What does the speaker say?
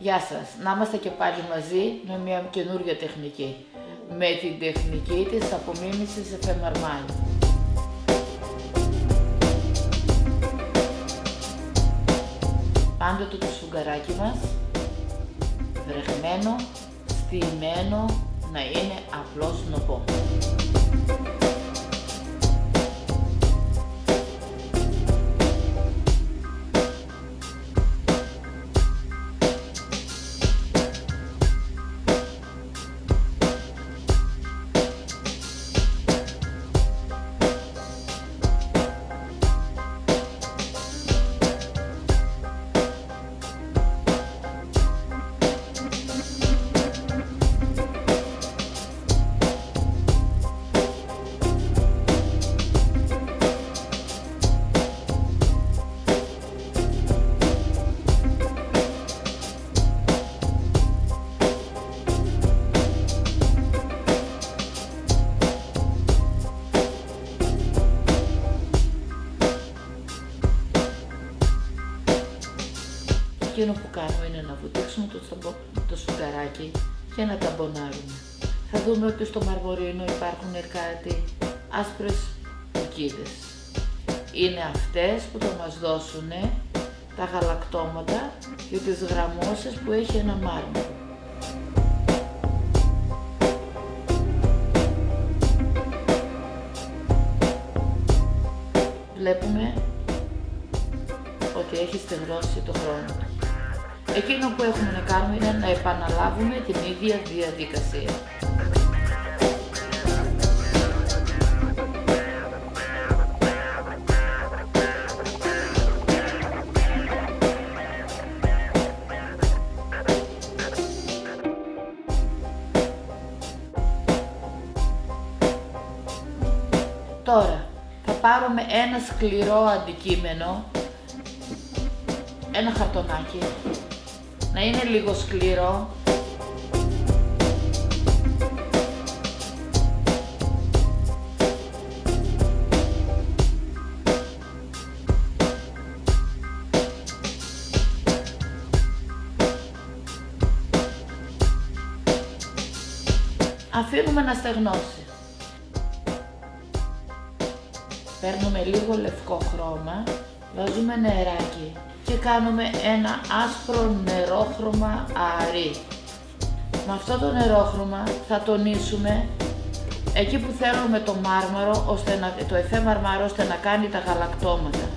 Γεια σας, να είμαστε και πάλι μαζί με μια καινούργια τεχνική. Με την τεχνική της απομίμησης εφεμαρμάλ. Πάντοτε το σφουγγαράκι μας βρεχμένο, στοιημένο, να είναι απλό σνοπό. Εκείνο που κάνουμε είναι να βουτήξουμε το σφουγγαράκι και να ταμπονάρουμε. Θα δούμε ότι στο μαρμωρίνο υπάρχουν κάτι άσπρες κουκίδες. Είναι αυτές που θα μας δώσουν τα γαλακτώματα και τις γραμμώσεις που έχει ένα μάρμαρο. Βλέπουμε ότι έχει στεγνώσει το χρόνο. Εκείνο που έχουμε να κάνουμε είναι να επαναλάβουμε την ίδια διαδικασία. Τώρα θα πάρουμε ένα σκληρό αντικείμενο, ένα χαρτονάκι, να είναι λίγο σκληρό. Αφήνουμε να στεγνώσει. Παίρνουμε λίγο λευκό χρώμα, βάζουμε νεράκι και κάνουμε ένα άσπρο νερόχρωμα ααρί. Με αυτό το νερόχρωμα θα τονίσουμε εκεί που θέλουμε το μάρμαρο, το εφέ μαρμάρο, ώστε να κάνει τα γαλακτώματα.